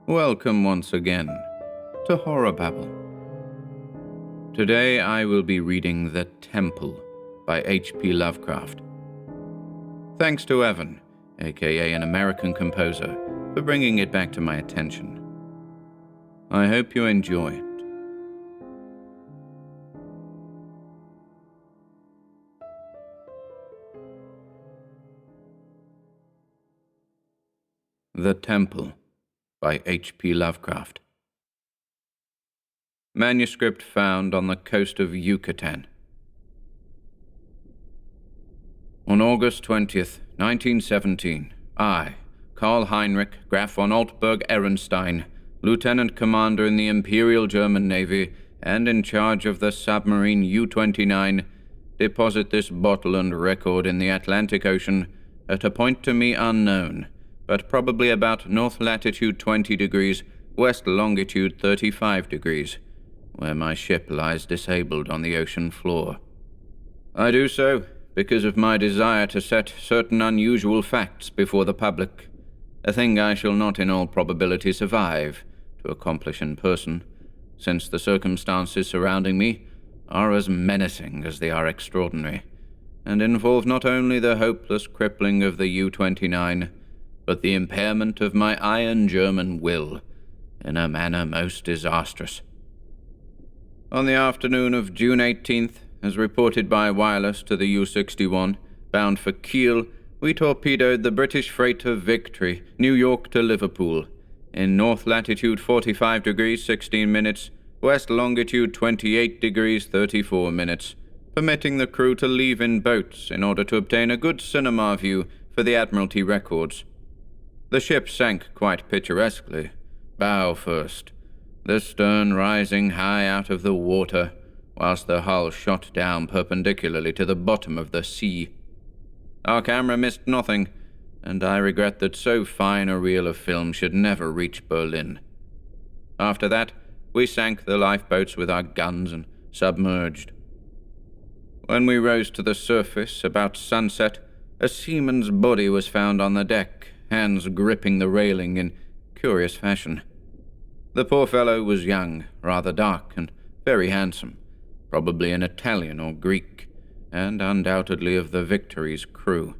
Welcome once again to HorrorBabble. Today I will be reading The Temple by H.P. Lovecraft. Thanks to Evan, aka an American composer, for bringing it back to my attention. I hope you enjoy it. The Temple by H.P. Lovecraft. Manuscript found on the coast of Yucatan. On August 20th, 1917, I, Karl Heinrich, Graf von Altberg-Ehrenstein, Lieutenant Commander in the Imperial German Navy and in charge of the submarine U-29, deposit this bottle and record in the Atlantic Ocean at a point to me unknown, but probably about north latitude 20 degrees, west longitude 35 degrees, where my ship lies disabled on the ocean floor. I do so because of my desire to set certain unusual facts before the public, a thing I shall not in all probability survive to accomplish in person, since the circumstances surrounding me are as menacing as they are extraordinary, and involve not only the hopeless crippling of the U-29, but the impairment of my iron German will in a manner most disastrous. On the afternoon of June 18th, as reported by wireless to the U-61, bound for Kiel, we torpedoed the British freighter Victory, New York to Liverpool, in north latitude 45 degrees 16 minutes, west longitude 28 degrees 34 minutes, permitting the crew to leave in boats in order to obtain a good cinema view for the Admiralty records. The ship sank quite picturesquely, bow first, the stern rising high out of the water, whilst the hull shot down perpendicularly to the bottom of the sea. Our camera missed nothing, and I regret that so fine a reel of film should never reach Berlin. After that, we sank the lifeboats with our guns and submerged. When we rose to the surface about sunset, a seaman's body was found on the deck, hands gripping the railing in curious fashion. The poor fellow was young, rather dark, and very handsome, probably an Italian or Greek, and undoubtedly of the Victory's crew.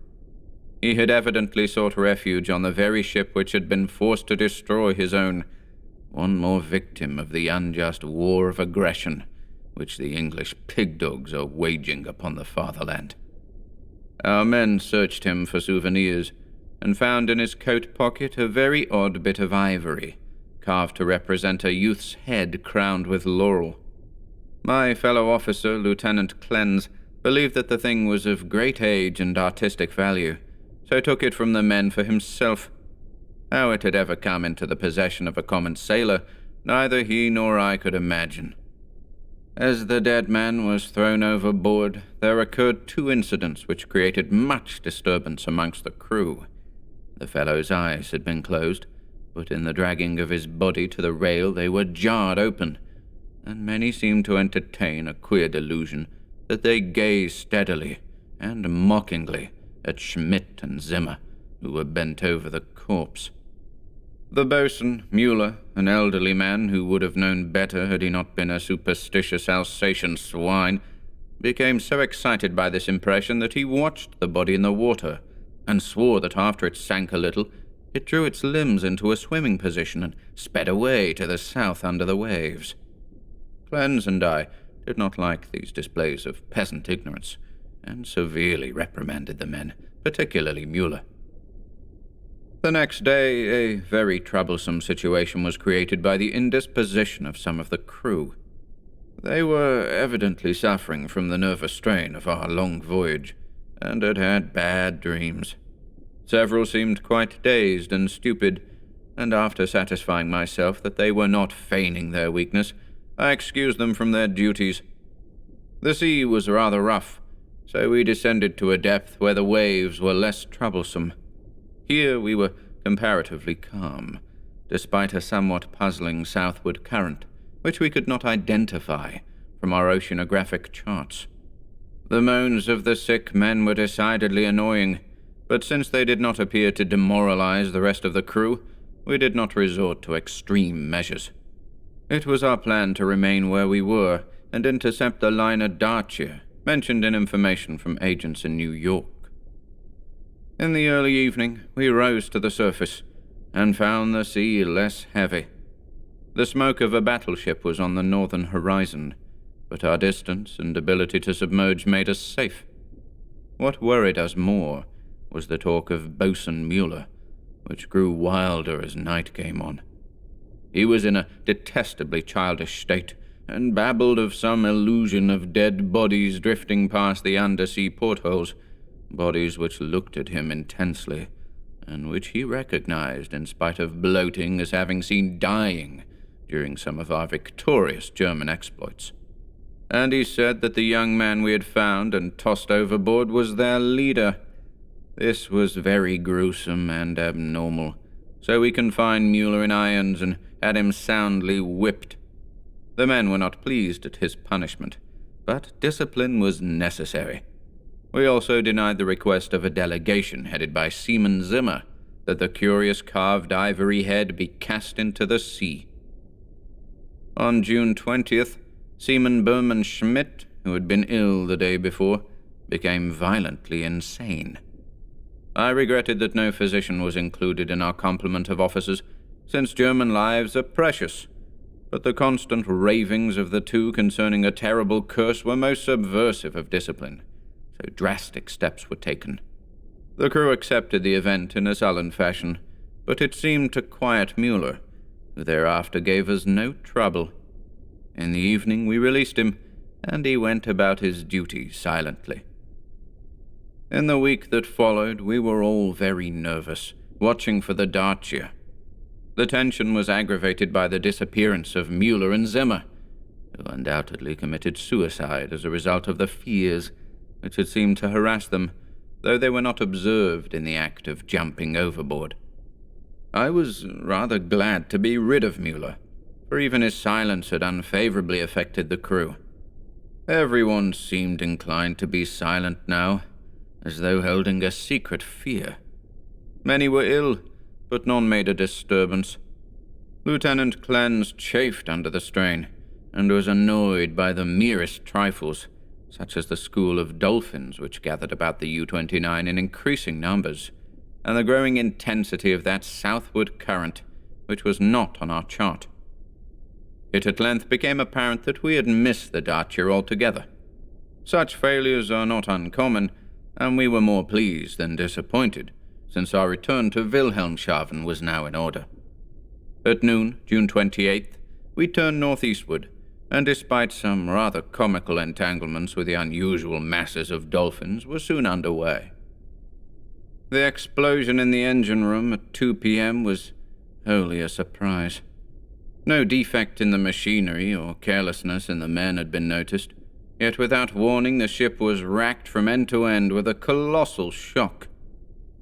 He had evidently sought refuge on the very ship which had been forced to destroy his own, one more victim of the unjust war of aggression which the English pig-dogs are waging upon the fatherland. Our men searched him for souvenirs, and found in his coat pocket a very odd bit of ivory, carved to represent a youth's head crowned with laurel. My fellow officer, Lieutenant Clens, believed that the thing was of great age and artistic value, so took it from the men for himself. How it had ever come into the possession of a common sailor, neither he nor I could imagine. As the dead man was thrown overboard, there occurred two incidents which created much disturbance amongst the crew. The fellow's eyes had been closed, but in the dragging of his body to the rail they were jarred open, and many seemed to entertain a queer delusion that they gazed steadily and mockingly at Schmidt and Zimmer, who were bent over the corpse. The boatswain, Mueller, an elderly man who would have known better had he not been a superstitious Alsatian swine, became so excited by this impression that he watched the body in the water, and swore that after it sank a little, it drew its limbs into a swimming position and sped away to the south under the waves. Clens and I did not like these displays of peasant ignorance, and severely reprimanded the men, particularly Mueller. The next day, a very troublesome situation was created by the indisposition of some of the crew. They were evidently suffering from the nervous strain of our long voyage, and had had bad dreams. Several seemed quite dazed and stupid, and after satisfying myself that they were not feigning their weakness, I excused them from their duties. The sea was rather rough, so we descended to a depth where the waves were less troublesome. Here we were comparatively calm, despite a somewhat puzzling southward current, which we could not identify from our oceanographic charts. The moans of the sick men were decidedly annoying, but since they did not appear to demoralize the rest of the crew, we did not resort to extreme measures. It was our plan to remain where we were and intercept the liner Dacia, mentioned in information from agents in New York. In the early evening, we rose to the surface and found the sea less heavy. The smoke of a battleship was on the northern horizon, but our distance and ability to submerge made us safe. What worried us more was the talk of Bosun Mueller, which grew wilder as night came on. He was in a detestably childish state, and babbled of some illusion of dead bodies drifting past the undersea portholes, bodies which looked at him intensely, and which he recognized in spite of bloating as having seen dying during some of our victorious German exploits. And he said that the young man we had found and tossed overboard was their leader. This was very gruesome and abnormal, so we confined Mueller in irons and had him soundly whipped. The men were not pleased at his punishment, but discipline was necessary. We also denied the request of a delegation headed by Seaman Zimmer that the curious carved ivory head be cast into the sea. On June 20th, Seaman Berman Schmidt, who had been ill the day before, became violently insane. I regretted that no physician was included in our complement of officers, since German lives are precious, but the constant ravings of the two concerning a terrible curse were most subversive of discipline, so drastic steps were taken. The crew accepted the event in a sullen fashion, but it seemed to quiet Mueller, who thereafter gave us no trouble. In the evening we released him, and he went about his duty silently. In the week that followed, we were all very nervous, watching for the Dacia. The tension was aggravated by the disappearance of Mueller and Zimmer, who undoubtedly committed suicide as a result of the fears which had seemed to harass them, though they were not observed in the act of jumping overboard. I was rather glad to be rid of Mueller, for even his silence had unfavorably affected the crew. Everyone seemed inclined to be silent now, as though holding a secret fear. Many were ill, but none made a disturbance. Lieutenant Clens chafed under the strain, and was annoyed by the merest trifles, such as the school of dolphins which gathered about the U-29 in increasing numbers, and the growing intensity of that southward current, which was not on our chart. It at length became apparent that we had missed the Dacia altogether. Such failures are not uncommon, and we were more pleased than disappointed, since our return to Wilhelmshaven was now in order. At noon, June 28th, we turned northeastward, and despite some rather comical entanglements with the unusual masses of dolphins, were soon under way. The explosion in the engine room at 2 p.m. was wholly a surprise. No defect in the machinery or carelessness in the men had been noticed, yet without warning the ship was racked from end to end with a colossal shock.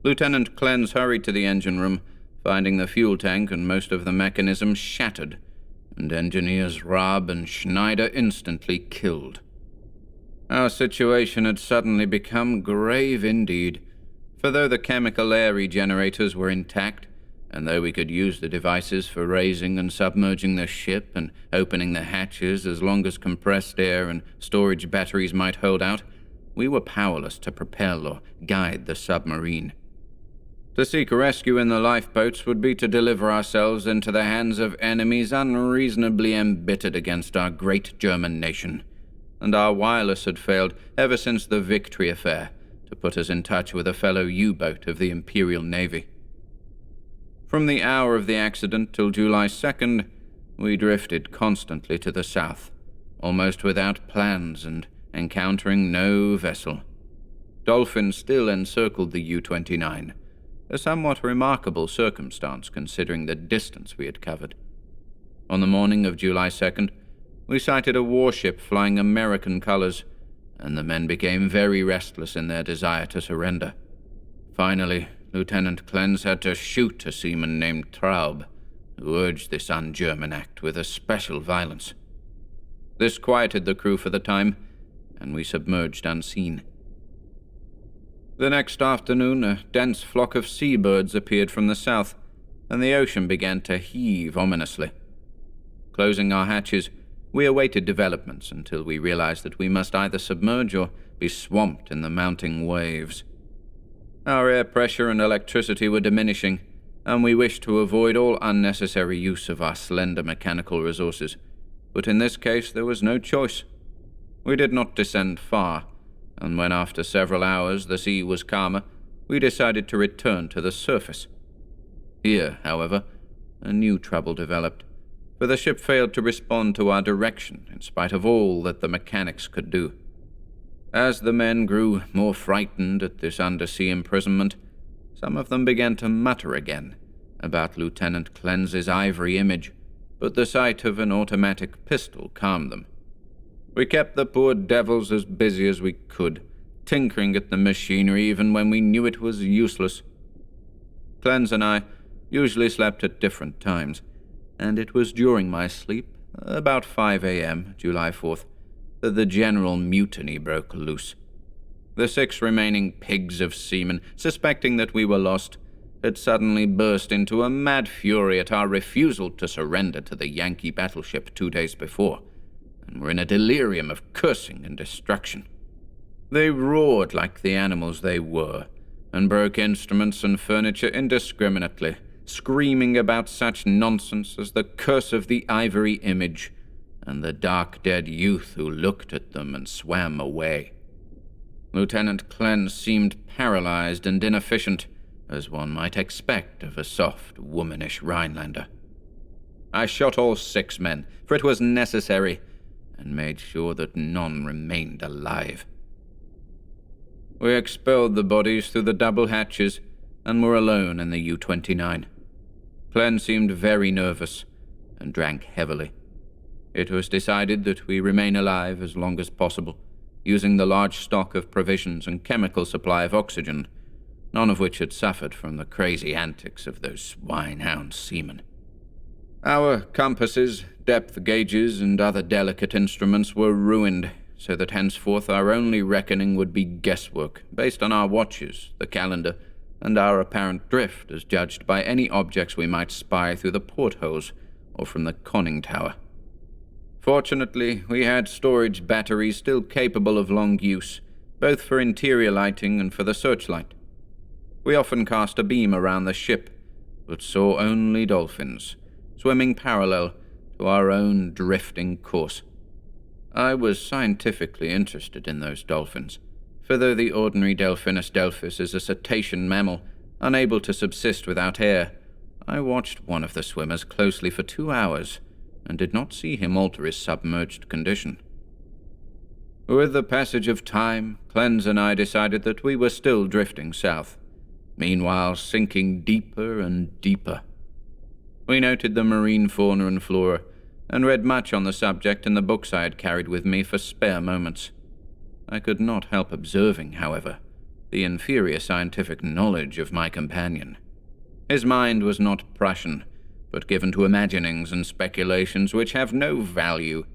Lieutenant Clens hurried to the engine room, finding the fuel tank and most of the mechanism shattered, and engineers Raab and Schneider instantly killed. Our situation had suddenly become grave indeed, for though the chemical air regenerators were intact, and though we could use the devices for raising and submerging the ship and opening the hatches as long as compressed air and storage batteries might hold out, we were powerless to propel or guide the submarine. To seek rescue in the lifeboats would be to deliver ourselves into the hands of enemies unreasonably embittered against our great German nation, and our wireless had failed ever since the Victory affair to put us in touch with a fellow U-boat of the Imperial Navy. From the hour of the accident till July 2nd, we drifted constantly to the south, almost without plans and encountering no vessel. Dolphins still encircled the U-29, a somewhat remarkable circumstance considering the distance we had covered. On the morning of July 2nd, we sighted a warship flying American colors, and the men became very restless in their desire to surrender. Finally, Lieutenant Clens had to shoot a seaman named Traub, who urged this un-German act with especial violence. This quieted the crew for the time, and we submerged unseen. The next afternoon, a dense flock of seabirds appeared from the south, and the ocean began to heave ominously. Closing our hatches, we awaited developments until we realized that we must either submerge or be swamped in the mounting waves. Our air pressure and electricity were diminishing, and we wished to avoid all unnecessary use of our slender mechanical resources. But in this case there was no choice. We did not descend far, and when after several hours the sea was calmer, we decided to return to the surface. Here, however, a new trouble developed, for the ship failed to respond to our direction in spite of all that the mechanics could do. As the men grew more frightened at this undersea imprisonment, some of them began to mutter again about Lieutenant Klenz's ivory image, but the sight of an automatic pistol calmed them. We kept the poor devils as busy as we could, tinkering at the machinery even when we knew it was useless. Klenz and I usually slept at different times, and it was during my sleep, about 5 a.m., July 4th, that the general mutiny broke loose. The 6 remaining pigs of seamen, suspecting that we were lost, had suddenly burst into a mad fury at our refusal to surrender to the Yankee battleship 2 days before, and were in a delirium of cursing and destruction. They roared like the animals they were, and broke instruments and furniture indiscriminately, screaming about such nonsense as the curse of the ivory image, and the dark dead youth who looked at them and swam away. Lieutenant Klenz seemed paralyzed and inefficient, as one might expect of a soft, womanish Rhinelander. I shot all 6 men, for it was necessary, and made sure that none remained alive. We expelled the bodies through the double hatches and were alone in the U-29. Klenz seemed very nervous and drank heavily. It was decided that we remain alive as long as possible, using the large stock of provisions and chemical supply of oxygen, none of which had suffered from the crazy antics of those swine-hound seamen. Our compasses, depth gauges, and other delicate instruments were ruined, so that henceforth our only reckoning would be guesswork, based on our watches, the calendar, and our apparent drift as judged by any objects we might spy through the portholes or from the conning tower. Fortunately, we had storage batteries still capable of long use, both for interior lighting and for the searchlight. We often cast a beam around the ship, but saw only dolphins, swimming parallel to our own drifting course. I was scientifically interested in those dolphins, for though the ordinary Delphinus delphis is a cetacean mammal, unable to subsist without air, I watched one of the swimmers closely for 2 hours, and did not see him alter his submerged condition. With the passage of time, Klenz and I decided that we were still drifting south, meanwhile sinking deeper and deeper. We noted the marine fauna and flora, and read much on the subject in the books I had carried with me for spare moments. I could not help observing, however, the inferior scientific knowledge of my companion. His mind was not Prussian, but given to imaginings and speculations which have no value.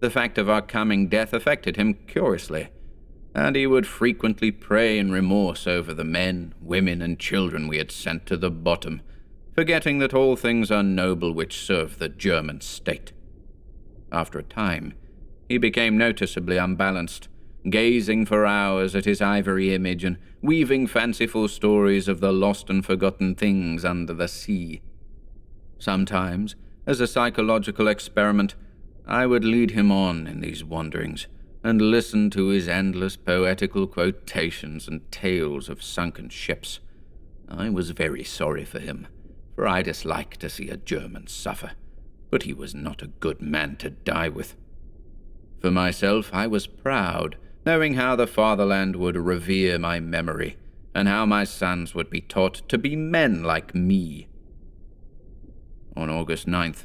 The fact of our coming death affected him curiously, and he would frequently pray in remorse over the men, women, and children we had sent to the bottom, forgetting that all things are noble which serve the German state. After a time, he became noticeably unbalanced, gazing for hours at his ivory image and weaving fanciful stories of the lost and forgotten things under the sea. Sometimes, as a psychological experiment, I would lead him on in these wanderings and listen to his endless poetical quotations and tales of sunken ships. I was very sorry for him, for I dislike to see a German suffer, but he was not a good man to die with. For myself, I was proud, knowing how the fatherland would revere my memory, and how my sons would be taught to be men like me. On August 9th,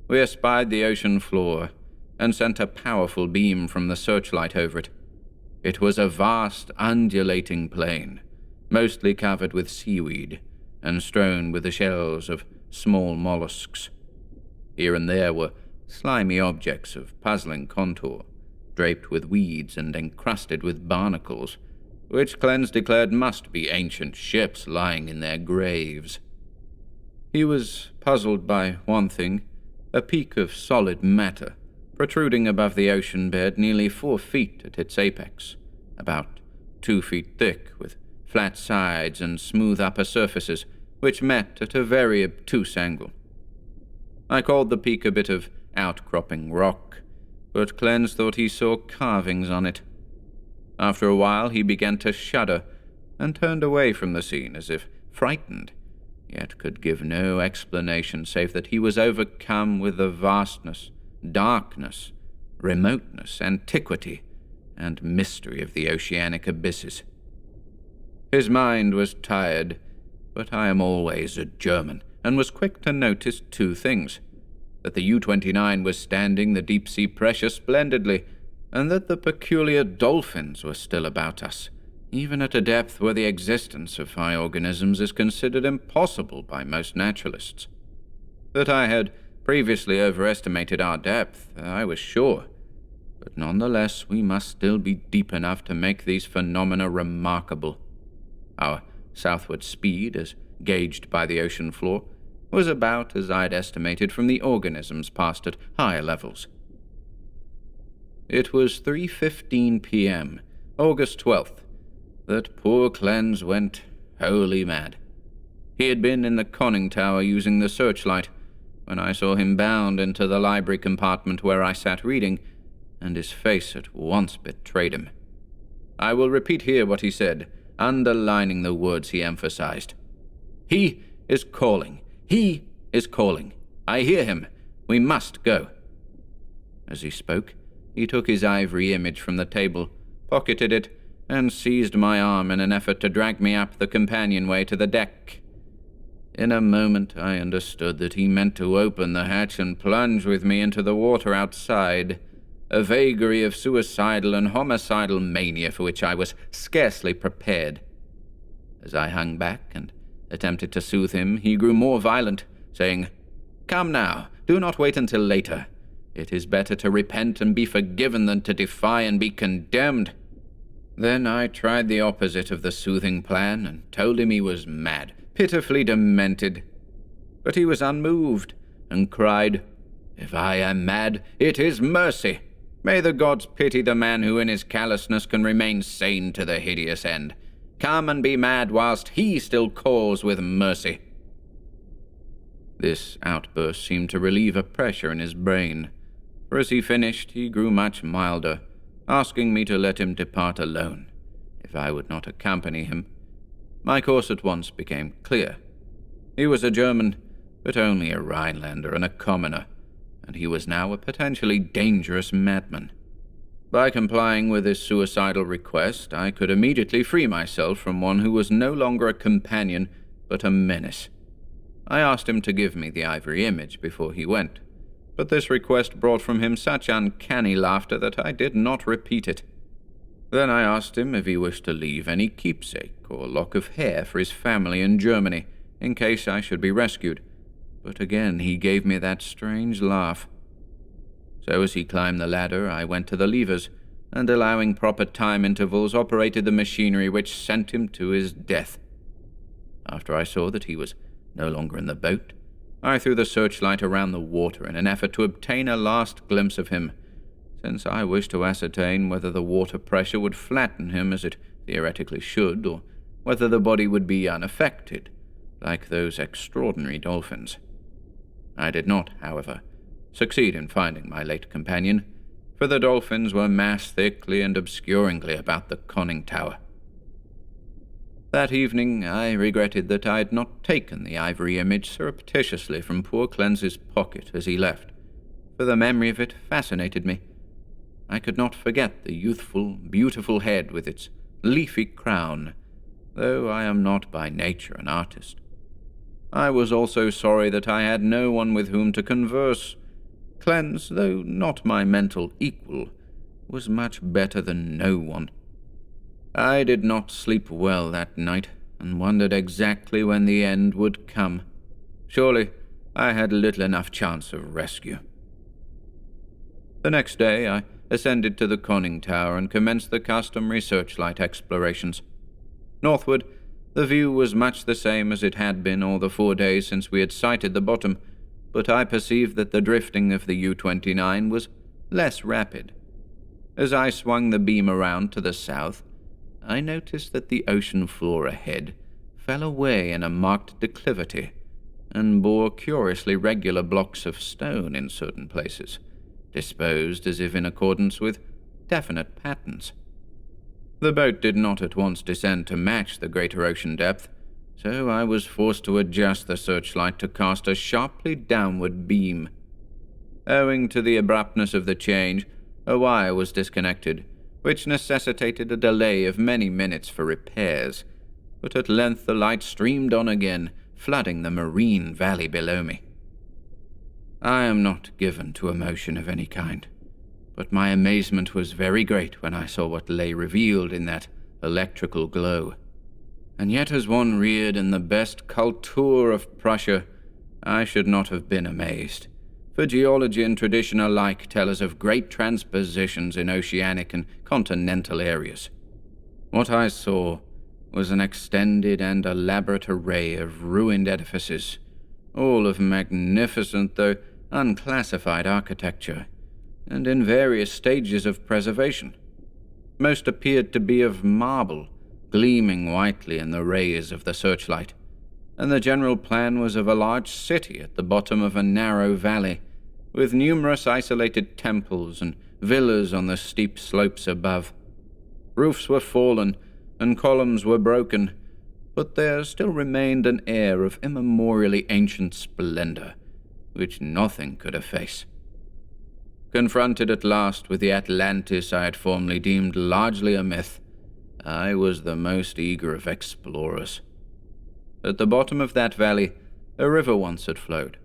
we espied the ocean floor and sent a powerful beam from the searchlight over it. It was a vast, undulating plain, mostly covered with seaweed and strewn with the shells of small mollusks. Here and there were slimy objects of puzzling contour, draped with weeds and encrusted with barnacles, which Klenz declared must be ancient ships lying in their graves. He was puzzled by one thing, a peak of solid matter, protruding above the ocean bed nearly 4 feet at its apex, about 2 feet thick, with flat sides and smooth upper surfaces, which met at a very obtuse angle. I called the peak a bit of outcropping rock, but Clens thought he saw carvings on it. After a while he began to shudder, and turned away from the scene as if frightened, yet could give no explanation save that he was overcome with the vastness, darkness, remoteness, antiquity, and mystery of the oceanic abysses. His mind was tired, but I am always a German, and was quick to notice 2 things: that the U-29 was standing the deep-sea pressure splendidly, and that the peculiar dolphins were still about us, even at a depth where the existence of high organisms is considered impossible by most naturalists. That I had previously overestimated our depth, I was sure, but nonetheless we must still be deep enough to make these phenomena remarkable. Our southward speed, as gauged by the ocean floor, was about as I'd estimated from the organisms passed at higher levels. It was 3:15 p.m., August 12th, that poor Clens went wholly mad. He had been in the conning tower using the searchlight when I saw him bound into the library compartment where I sat reading, and his face at once betrayed him. I will repeat here what he said, underlining the words he emphasized. "He is calling. He is calling. I hear him. We must go." As he spoke, he took his ivory image from the table, pocketed it, and seized my arm in an effort to drag me up the companionway to the deck. In a moment I understood that he meant to open the hatch and plunge with me into the water outside, a vagary of suicidal and homicidal mania for which I was scarcely prepared. As I hung back and attempted to soothe him, he grew more violent, saying, "Come now, do not wait until later. It is better to repent and be forgiven than to defy and be condemned." Then I tried the opposite of the soothing plan and told him he was mad, pitifully demented. But he was unmoved and cried, "If I am mad, it is mercy. May the gods pity the man who in his callousness can remain sane to the hideous end. Come and be mad whilst he still calls with mercy." This outburst seemed to relieve a pressure in his brain, for as he finished he grew much milder, asking me to let him depart alone, if I would not accompany him. My course at once became clear. He was a German, but only a Rhinelander and a commoner, and he was now a potentially dangerous madman. By complying with his suicidal request, I could immediately free myself from one who was no longer a companion, but a menace. I asked him to give me the ivory image before he went, but this request brought from him such uncanny laughter that I did not repeat it. Then I asked him if he wished to leave any keepsake or lock of hair for his family in Germany, in case I should be rescued, but again he gave me that strange laugh. So as he climbed the ladder, I went to the levers, and allowing proper time intervals, operated the machinery which sent him to his death. After I saw that he was no longer in the boat, I threw the searchlight around the water in an effort to obtain a last glimpse of him, since I wished to ascertain whether the water pressure would flatten him as it theoretically should, or whether the body would be unaffected, like those extraordinary dolphins. I did not, however, succeed in finding my late companion, for the dolphins were massed thickly and obscuringly about the conning tower. That evening I regretted that I had not taken the ivory image surreptitiously from poor Clens's pocket as he left, for the memory of it fascinated me. I could not forget the youthful, beautiful head with its leafy crown, though I am not by nature an artist. I was also sorry that I had no one with whom to converse. Clens, though not my mental equal, was much better than no one. I did not sleep well that night, and wondered exactly when the end would come. Surely I had little enough chance of rescue. The next day I ascended to the conning tower and commenced the customary searchlight explorations. Northward, The view was much the same as it had been all the 4 days since we had sighted the bottom, but I perceived that the drifting of the U-29 was less rapid. As I swung the beam around to the south, I noticed that the ocean floor ahead fell away in a marked declivity and bore curiously regular blocks of stone in certain places, disposed as if in accordance with definite patterns. The boat did not at once descend to match the greater ocean depth, so I was forced to adjust the searchlight to cast a sharply downward beam. Owing to the abruptness of the change, a wire was disconnected, which necessitated a delay of many minutes for repairs, but at length the light streamed on again, flooding the marine valley below me. I am not given to emotion of any kind, but my amazement was very great when I saw what lay revealed in that electrical glow. And yet, as one reared in the best Kultur of Prussia, I should not have been amazed, for geology and tradition alike tell us of great transpositions in oceanic and continental areas. What I saw was an extended and elaborate array of ruined edifices, all of magnificent though unclassified architecture, and in various stages of preservation. Most appeared to be of marble, gleaming whitely in the rays of the searchlight, and the general plan was of a large city at the bottom of a narrow valley, with numerous isolated temples and villas on the steep slopes above. Roofs were fallen, and columns were broken, but there still remained an air of immemorially ancient splendor, which nothing could efface. Confronted at last with the Atlantis I had formerly deemed largely a myth, I was the most eager of explorers. At the bottom of that valley, a river once had flowed,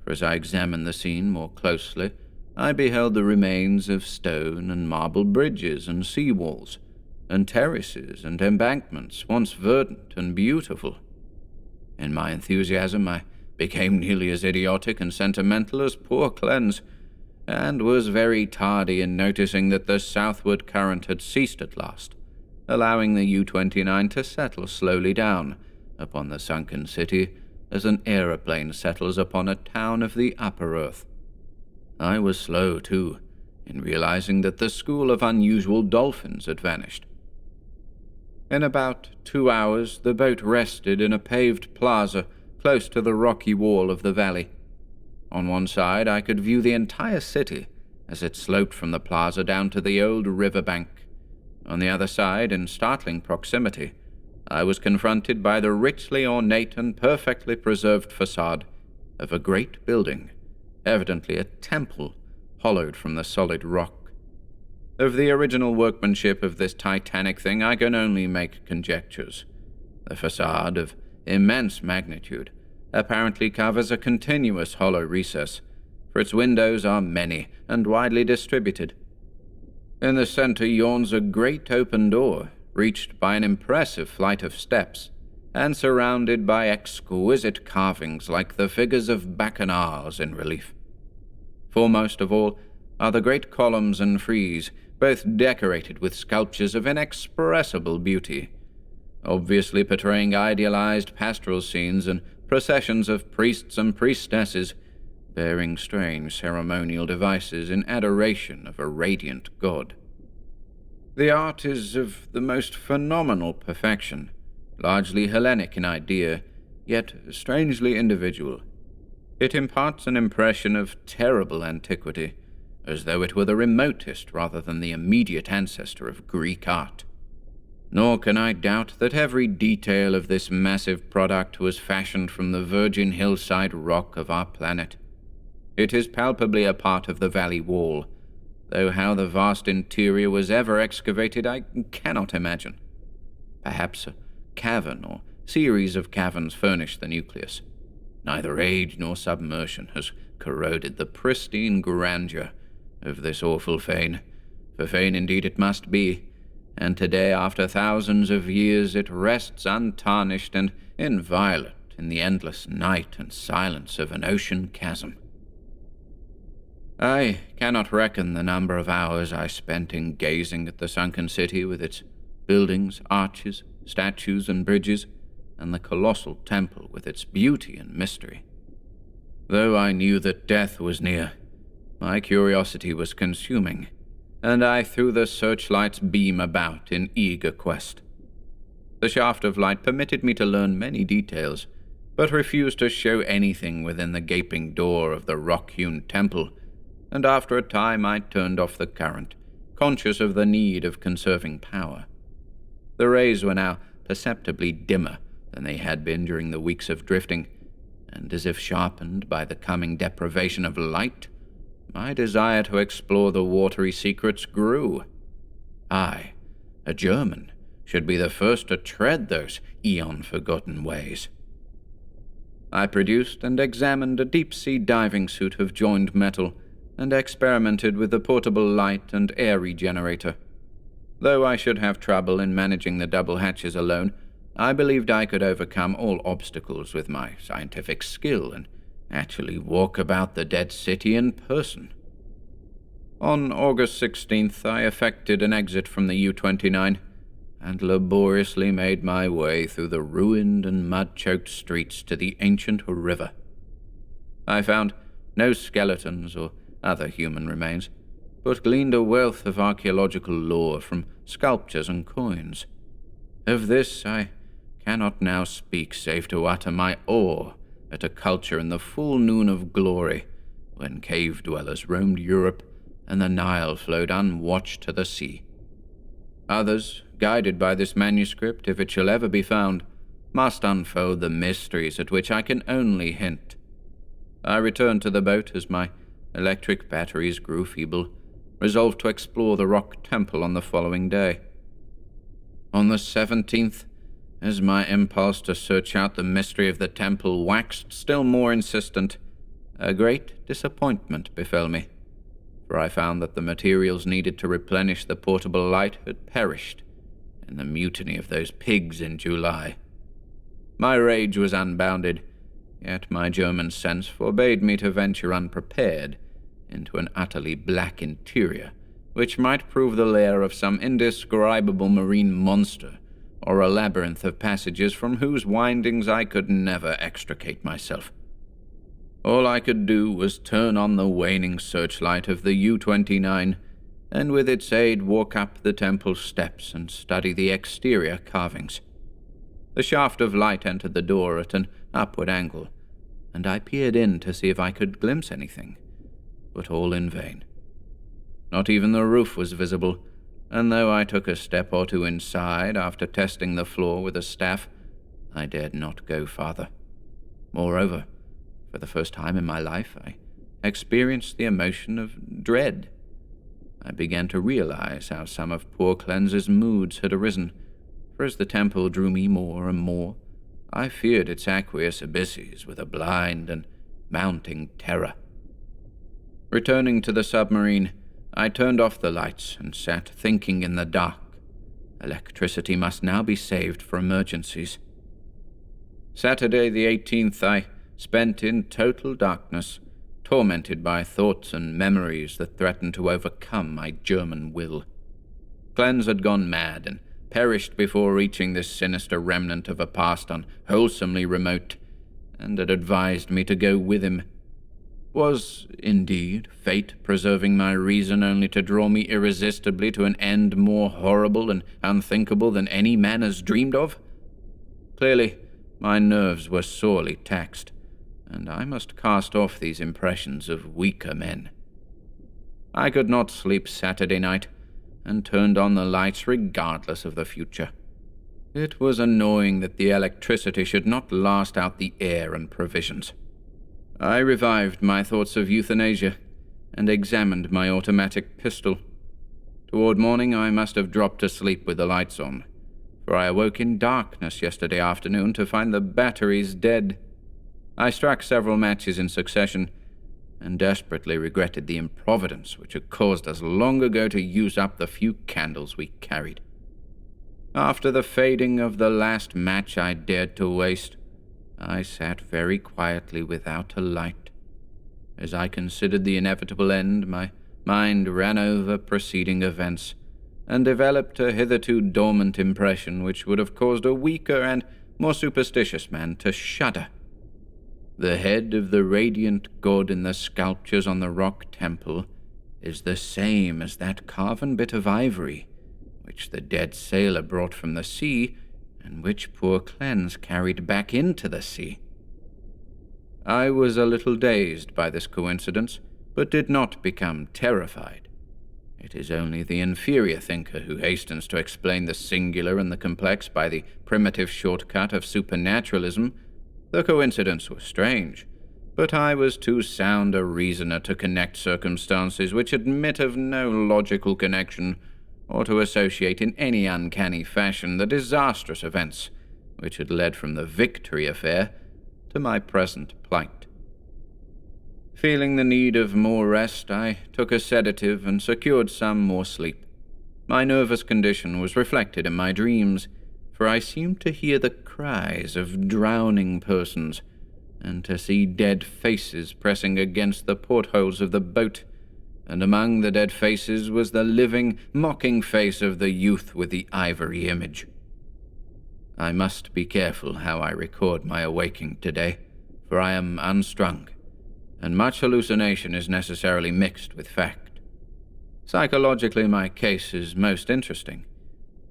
for as I examined the scene more closely, I beheld the remains of stone and marble bridges and sea walls, and terraces and embankments once verdant and beautiful. In my enthusiasm, I became nearly as idiotic and sentimental as poor Cleanse, and was very tardy in noticing that the southward current had ceased at last, allowing the U-29 to settle slowly down upon the sunken city as an aeroplane settles upon a town of the upper earth. I was slow, too, in realizing that the school of unusual dolphins had vanished. In about 2 hours, the boat rested in a paved plaza close to the rocky wall of the valley. On one side, I could view the entire city as it sloped from the plaza down to the old river bank. On the other side, in startling proximity, I was confronted by the richly ornate and perfectly preserved facade of a great building, evidently a temple hollowed from the solid rock. Of the original workmanship of this titanic thing I can only make conjectures. The facade, of immense magnitude, apparently covers a continuous hollow recess, for its windows are many and widely distributed. In the center yawns a great open door, reached by an impressive flight of steps, and surrounded by exquisite carvings like the figures of bacchanals in relief. Foremost of all are the great columns and frieze, both decorated with sculptures of inexpressible beauty, obviously portraying idealized pastoral scenes and processions of priests and priestesses, bearing strange ceremonial devices in adoration of a radiant god. The art is of the most phenomenal perfection, largely Hellenic in idea, yet strangely individual. It imparts an impression of terrible antiquity, as though it were the remotest rather than the immediate ancestor of Greek art. Nor can I doubt that every detail of this massive product was fashioned from the virgin hillside rock of our planet. It is palpably a part of the valley wall, though how the vast interior was ever excavated I cannot imagine. Perhaps a cavern or series of caverns furnish the nucleus. Neither age nor submersion has corroded the pristine grandeur of this awful fane, for fane indeed it must be, and today, after thousands of years, it rests untarnished and inviolate in the endless night and silence of an ocean chasm. I cannot reckon the number of hours I spent in gazing at the sunken city with its buildings, arches, statues, and bridges, and the colossal temple with its beauty and mystery. Though I knew that death was near, my curiosity was consuming, and I threw the searchlight's beam about in eager quest. The shaft of light permitted me to learn many details, but refused to show anything within the gaping door of the rock-hewn temple, and after a time I turned off the current, conscious of the need of conserving power. The rays were now perceptibly dimmer than they had been during the weeks of drifting, and as if sharpened by the coming deprivation of light, my desire to explore the watery secrets grew. I, a German, should be the first to tread those eon-forgotten ways. I produced and examined a deep-sea diving suit of joined metal and experimented with the portable light and air regenerator. Though I should have trouble in managing the double hatches alone, I believed I could overcome all obstacles with my scientific skill and actually walk about the dead city in person. On August 16th, I effected an exit from the U-29 and laboriously made my way through the ruined and mud-choked streets to the ancient river. I found no skeletons or other human remains, but gleaned a wealth of archaeological lore from sculptures and coins. Of this I cannot now speak save to utter my awe at a culture in the full noon of glory, when cave-dwellers roamed Europe and the Nile flowed unwatched to the sea. Others, guided by this manuscript, if it shall ever be found, must unfold the mysteries at which I can only hint. I returned to the boat as my electric batteries grew feeble, resolved to explore the rock temple on the following day. On the 17th, as my impulse to search out the mystery of the temple waxed still more insistent, a great disappointment befell me, for I found that the materials needed to replenish the portable light had perished in the mutiny of those pigs in July. My rage was unbounded, yet my German sense forbade me to venture unprepared into an utterly black interior, which might prove the lair of some indescribable marine monster, or a labyrinth of passages from whose windings I could never extricate myself. All I could do was turn on the waning searchlight of the U-29, and with its aid walk up the temple steps and study the exterior carvings. The shaft of light entered the door at an upward angle, and I peered in to see if I could glimpse anything, but all in vain. Not even the roof was visible, and though I took a step or two inside after testing the floor with a staff, I dared not go farther. Moreover, for the first time in my life, I experienced the emotion of dread. I began to realize how some of poor Cleanse's moods had arisen, for as the temple drew me more and more, I feared its aqueous abysses with a blind and mounting terror. Returning to the submarine, I turned off the lights and sat thinking in the dark. Electricity must now be saved for emergencies. Saturday the 18th I spent in total darkness, tormented by thoughts and memories that threatened to overcome my German will. Cleanse had gone mad and perished before reaching this sinister remnant of a past unwholesomely remote, and had advised me to go with him. Was, indeed, fate preserving my reason only to draw me irresistibly to an end more horrible and unthinkable than any man has dreamed of? Clearly, my nerves were sorely taxed, and I must cast off these impressions of weaker men. I could not sleep Saturday night, and turned on the lights regardless of the future. It was annoying that the electricity should not last out the air and provisions. I revived my thoughts of euthanasia, and examined my automatic pistol. Toward morning I must have dropped asleep with the lights on, for I awoke in darkness yesterday afternoon to find the batteries dead. I struck several matches in succession, and desperately regretted the improvidence which had caused us long ago to use up the few candles we carried. After the fading of the last match I dared to waste, I sat very quietly without a light. As I considered the inevitable end, my mind ran over preceding events, and developed a hitherto dormant impression which would have caused a weaker and more superstitious man to shudder. The head of the radiant god in the sculptures on the rock temple is the same as that carven bit of ivory which the dead sailor brought from the sea and which poor Cleanse carried back into the sea. I was a little dazed by this coincidence, but did not become terrified. It is only the inferior thinker who hastens to explain the singular and the complex by the primitive shortcut of supernaturalism. The coincidence was strange, but I was too sound a reasoner to connect circumstances which admit of no logical connection, or to associate in any uncanny fashion the disastrous events which had led from the Victory affair to my present plight. Feeling the need of more rest, I took a sedative and secured some more sleep. My nervous condition was reflected in my dreams, for I seemed to hear the cries of drowning persons, and to see dead faces pressing against the portholes of the boat, and among the dead faces was the living, mocking face of the youth with the ivory image. I must be careful how I record my awaking today, for I am unstrung, and much hallucination is necessarily mixed with fact. Psychologically, my case is most interesting,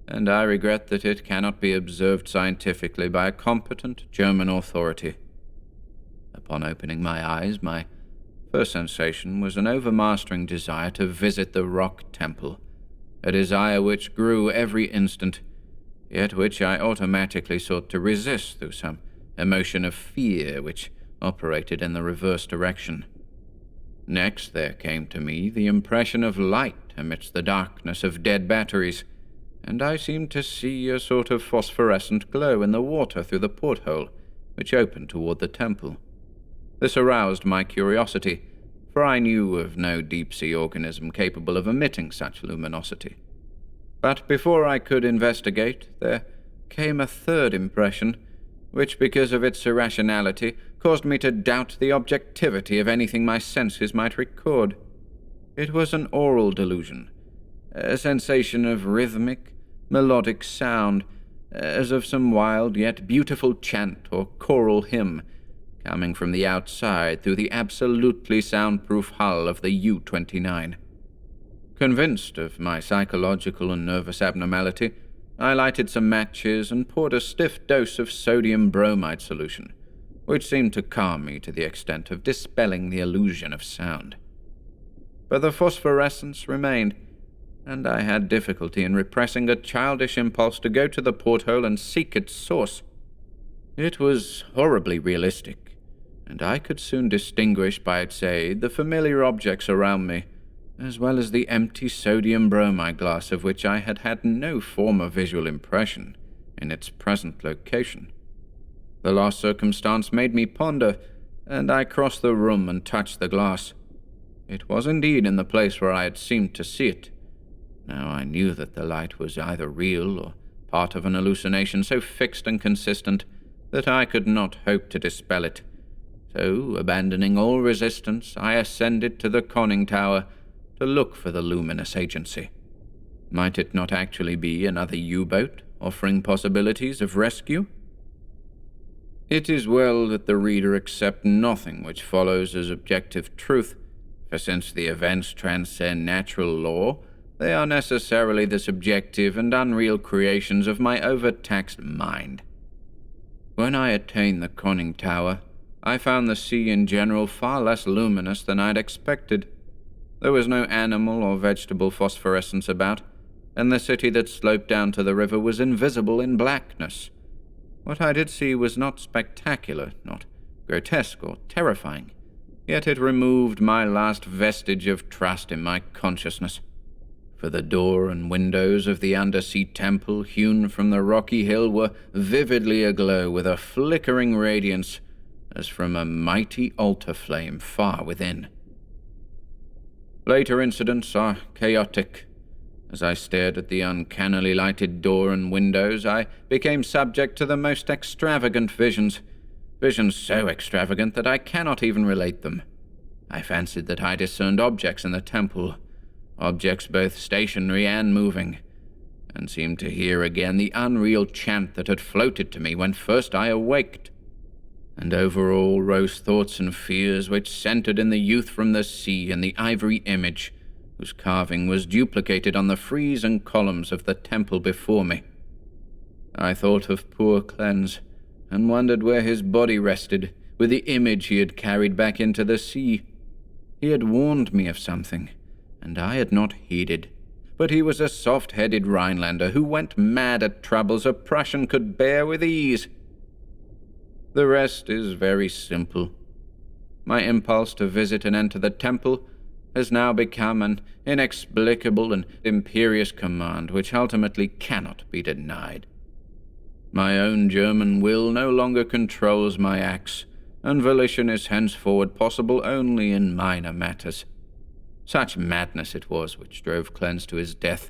and I regret that it cannot be observed scientifically by a competent German authority. Upon opening my eyes, my first sensation was an overmastering desire to visit the rock temple, a desire which grew every instant, yet which I automatically sought to resist through some emotion of fear which operated in the reverse direction. Next there came to me the impression of light amidst the darkness of dead batteries, and I seemed to see a sort of phosphorescent glow in the water through the porthole which opened toward the temple. This aroused my curiosity, for I knew of no deep-sea organism capable of emitting such luminosity. But before I could investigate, there came a third impression, which, because of its irrationality, caused me to doubt the objectivity of anything my senses might record. It was an aural delusion, a sensation of rhythmic, melodic sound, as of some wild yet beautiful chant or choral hymn, coming from the outside through the absolutely soundproof hull of the U-29. Convinced of my psychological and nervous abnormality, I lighted some matches and poured a stiff dose of sodium bromide solution, which seemed to calm me to the extent of dispelling the illusion of sound. But the phosphorescence remained, and I had difficulty in repressing a childish impulse to go to the porthole and seek its source. It was horribly realistic, and I could soon distinguish by its aid the familiar objects around me, as well as the empty sodium bromide glass of which I had had no former visual impression in its present location. The last circumstance made me ponder, and I crossed the room and touched the glass. It was indeed in the place where I had seemed to see it. Now I knew that the light was either real or part of an hallucination so fixed and consistent that I could not hope to dispel it. So, abandoning all resistance, I ascended to the conning tower to look for the luminous agency. Might it not actually be another U-boat offering possibilities of rescue? It is well that the reader accept nothing which follows as objective truth, for since the events transcend natural law, they are necessarily the subjective and unreal creations of my overtaxed mind. When I attained the conning tower, I found the sea in general far less luminous than I had expected. There was no animal or vegetable phosphorescence about, and the city that sloped down to the river was invisible in blackness. What I did see was not spectacular, not grotesque or terrifying, yet it removed my last vestige of trust in my consciousness. For the door and windows of the undersea temple hewn from the rocky hill were vividly aglow with a flickering radiance, as from a mighty altar flame far within. Later incidents are chaotic. As I stared at the uncannily lighted door and windows, I became subject to the most extravagant visions so extravagant that I cannot even relate them. I fancied that I discerned objects in the temple, objects both stationary and moving, and seemed to hear again the unreal chant that had floated to me when first I awaked. And over all rose thoughts and fears which centered in the youth from the sea and the ivory image, whose carving was duplicated on the frieze and columns of the temple before me. I thought of poor Cleanse, and wondered where his body rested, with the image he had carried back into the sea. He had warned me of something, and I had not heeded. But he was a soft-headed Rhinelander who went mad at troubles a Prussian could bear with ease. The rest is very simple. My impulse to visit and enter the temple has now become an inexplicable and imperious command which ultimately cannot be denied. My own German will no longer controls my acts, and volition is henceforward possible only in minor matters. Such madness it was which drove Cleanse to his death,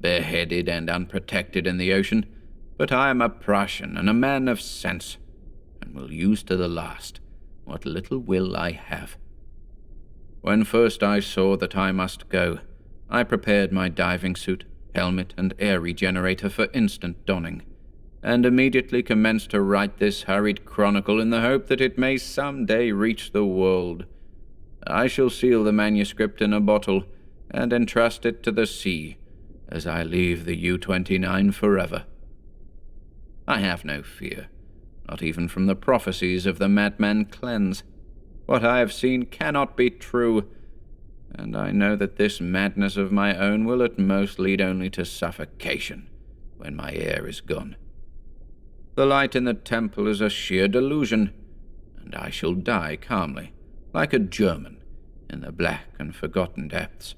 bareheaded and unprotected in the ocean, but I am a Prussian and a man of sense, and will use to the last what little will I have. When first I saw that I must go, I prepared my diving suit, helmet, and air regenerator for instant donning, and immediately commenced to write this hurried chronicle in the hope that it may some day reach the world. I shall seal the manuscript in a bottle and entrust it to the sea as I leave the U-29 forever. I have no fear, not even from the prophecies of the madman Cleanse. What I have seen cannot be true, and I know that this madness of my own will at most lead only to suffocation when my air is gone. The light in the temple is a sheer delusion, and I shall die calmly, like a German, in the black and forgotten depths.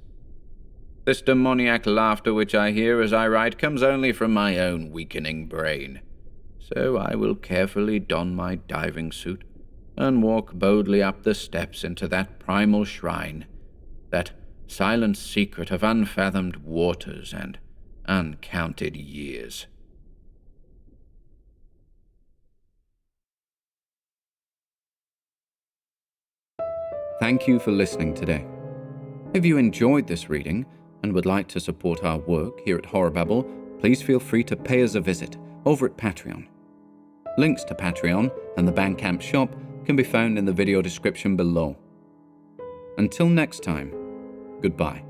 This demoniac laughter which I hear as I write comes only from my own weakening brain. So I will carefully don my diving suit and walk boldly up the steps into that primal shrine, that silent secret of unfathomed waters and uncounted years. Thank you for listening today. If you enjoyed this reading and would like to support our work here at HorrorBabble, please feel free to pay us a visit over at Patreon. Links to Patreon and the Bandcamp shop can be found in the video description below. Until next time, goodbye.